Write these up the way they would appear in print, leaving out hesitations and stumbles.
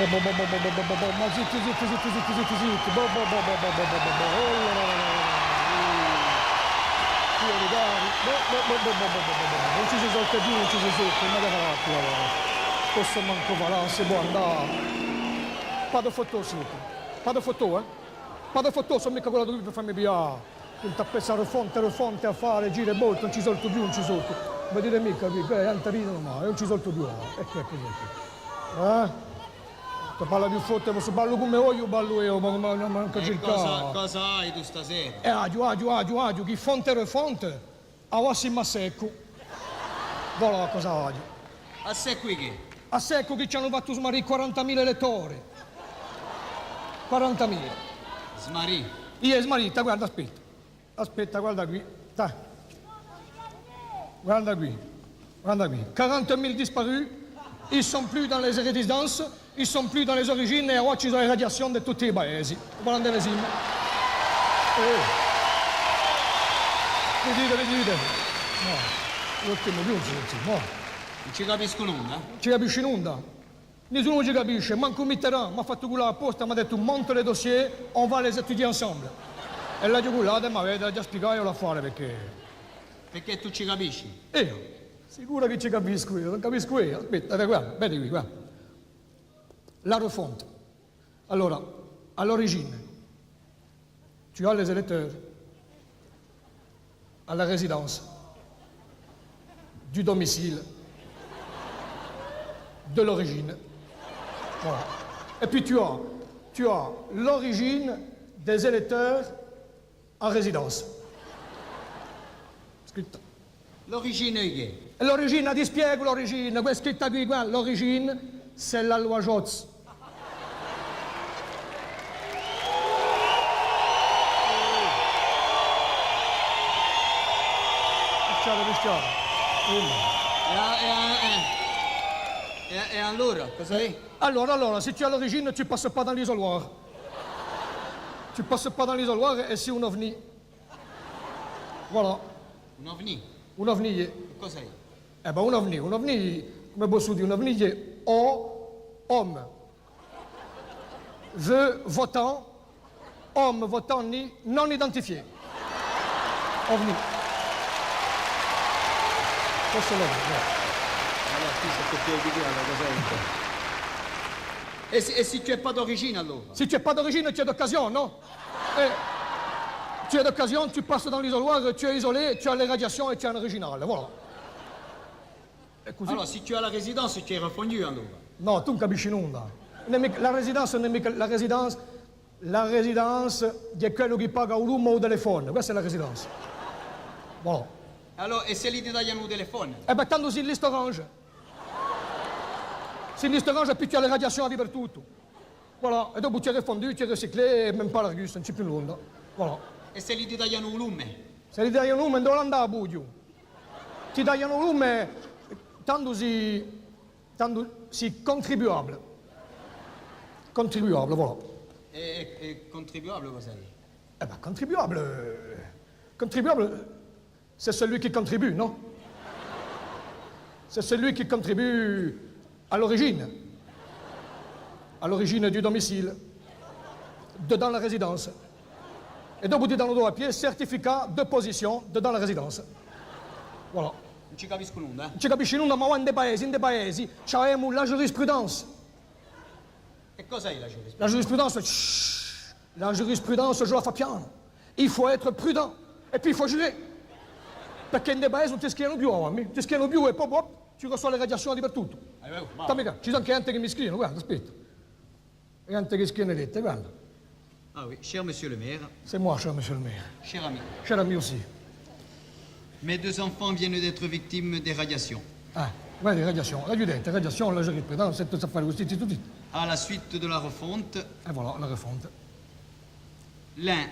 Ma zitti, zitti. Non ci si solta più, non ci si sotto, ma da fatto allora. Posso manco fare, si può andare. Vado foto sotto. Vado foto, eh? Vado foto, sono mica quello che per farmi piare. Un tappezzato fonte a fare, gira e bolto, non ci solto più, non ci solto. Ma dite mica, anche ridono mai, non ci solto più. Ecco. Se parla più forte, se ballo come voglio, ballo io, ma non cercare. Cosa hai tu stasera? Agio, chi fonte, a wassi ma secco. Voilà cosa agio. A sé qui che? A secco che ci hanno fatto smarrire 40.000 elettori. 40.000. Smarì? Io è smarrita, guarda, aspetta. Aspetta, guarda qui. Dai. Guarda qui. 40.000 disparus. Ils sont plus dans les résidences, ils sont plus dans les origines et oggi sono le radiazioni di tutti i paesi. Guardate le simme. Vedete. No, non più, no. Non ci capisco nulla. Ci capisci nulla? Nessuno ci capisce, manco Mitterrand mi ha fatto quello apposta, mi ha detto monte les dossiers, on va les étudier ensemble. E la giocata mi avete già spiegato io la fare perché... Perché tu ci capisci? Io? Sicuro che ci capisco io, non capisco io. Aspetta, guarda, vedi qui, guarda. La refonte. Allora, all'origine, tu as les électeurs à la résidence, du domicile, de l'origine. Voilà. Et puis tu as l'origine des électeurs en résidence. Scritto. L'origine è che? L'origine, ti spiego l'origine, questa scritta qui, guarda, l'origine, c'est la loi Jotz. E allora, cosa è? Allora, se tu as l'origine, tu passes pas dans l'isoloir. Tu passes pas dans l'isoloir et c'est un ovni. Voilà. Un ovni? Un ovni. Cos'è? Un ovni, come posso dire, un ovni è homme. Votant, homme votant non identifié. Ovni. Questo è l'ovni. Allora, qui se tu devi dire cos'è. E se tu n'hai pas d'origine allora? Si tu n'as pas d'origine, tu as d'occasion, non? Tu as d'occasion, tu passes dans l'isoloir, tu es isolé, tu as les radiations et tu es un original, voilà. Allora, se tu as la résidence, tu es refondu allora? No, tu non capisci nulla. La résidence non è mica... La résidence è quello che paga un lume o un telefono, questa è la résidence. Voilà. Allora, e se li ti tagliano un telefono? Ben tanto si liste orange. Si liste orange, puis tu as les radiations dappertutto. Voilà, e dopo tu es refondu, tu es recyclé, même pas l'argus, non c'è più nulla. Voilà. E se li ti tagliano un lume? Se li tagliano un lume, dove andare a buio? Ti tagliano un lume, tanto si contribuable. Contribuable, voilà. E contribuable cos'è? Contribuable, c'est celui qui contribue, non? C'est celui qui contribue à l'origine du domicile, dedans la résidence. Et dopo ti danno due a pied, certificat de position dedans la résidence. Voilà. Non ci capisco nulla, eh? Non ci capisci nulla, ma in dei paesi, abbiamo la giurisprudenza. E cos'è la giurisprudenza? La giurisprudenza, la giurisprudenza, je la fa piano. Il faut être prudent. E puis il faut girer. Perché in dei paesi non ti schiano più, mamma. Ti schiano più e poi ci sono le radiazioni dappertutto. Ci sono anche gente che mi scrivono, guarda, aspetta. Gente che schiano lette, guarda. Ah oui, cher monsieur le maire. C'est moi, cher monsieur le maire. Cher ami. Cher ami aussi. Mes deux enfants viennent d'être victimes des radiations. Ah, guarda, radiazione, radiazione, la giurisprudenza, tutto ça fare così, tutto. À la suite de la refonte. Et voilà, la refonte. L'un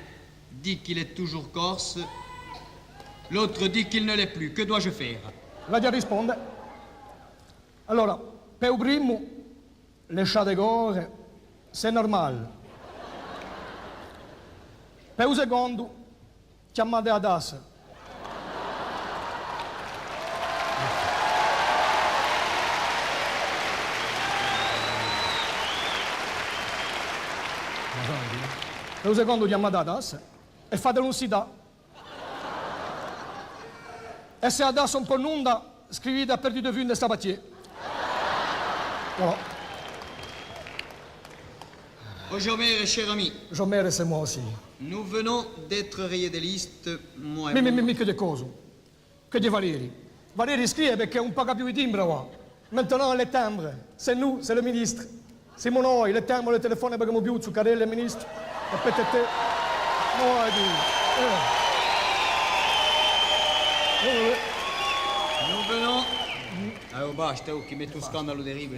dit qu'il est toujours corse, l'autre dit qu'il ne l'est plus. Que dois-je faire? La già risponde. Allora, per il primo, lasciate correre, c'est normal. Per il secondo, chiamate a DAS. Lo secondo chiamata e fatelo un sida. E se adesso un po' nunda, scrivete a perdu de vue de Sabatier. Voilà. Bonjour, maire, cher ami. Jean-Mère, c'est moi aussi. Nous venons d'être rayés des listes, moi et Mi che di cosa? Che di Valeri? Valeri scrive perché non paga più i timbri qua. Maintenant, les timbres, c'est nous, c'est le ministre. Siamo noi, le timbres, le telefoni paghiamo più, Zuccarelli, il ministro. E te. Noi, Nous venons... Ah, basta, qui met tout scandale terrible.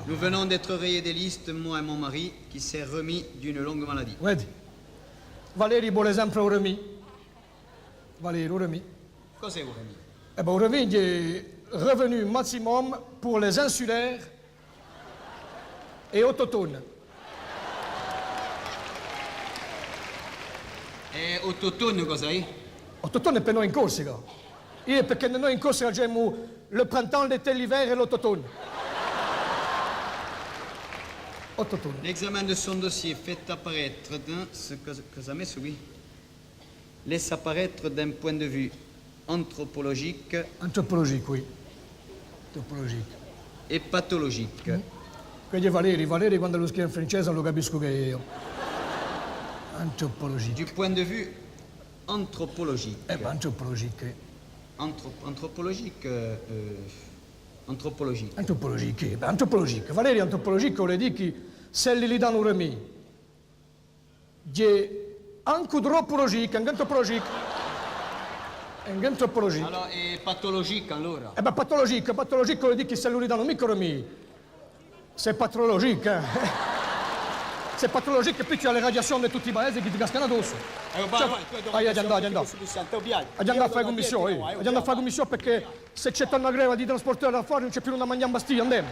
Nous venons d'être rayés des listes, moi et mon mari, qui s'est remis d'une longue maladie. Vedi? Valeri vuole sempre un remis. Valeri, un remis. Cos'è un remis? Eh ben, un remis è revenu maximum pour les insulaires et autochtones. E autochtone cos'è? Autochtone è per noi in Corsica. Io perché noi in Corsica abbiamo le printemps, l'été, l'hiver et l'automne. Autochtone. L'examen de son dossier fait apparaître que ça met oui, laisse apparaître d'un point de vue anthropologique Antropologique, oui. Antropologique. et pathologique. Quindi Valeri quando lo scrive in francese non lo capisco che io. Antropologique. Du point de vue anthropologique. Antropologique. Anthropologique. Anthropologique. Antropologique. Antropologique. Valeri antropologique vuol dire che se gli danno un remis, è anche antropologique, anche antropologique. Anche antropologique. Alors, et pathologique allora? Eh ben patologique vuol dire che se gli danno un micro remis, c'est pathologique. C'est pathologique, puis tu as les radiations de tutti i paesi che ti cascano addosso. Andiamo a fare commissione, andiamo a fare commissione perché se c'è una greva di trasportatori da fuori non c'è più una mangiare in Bastiglia, andiamo.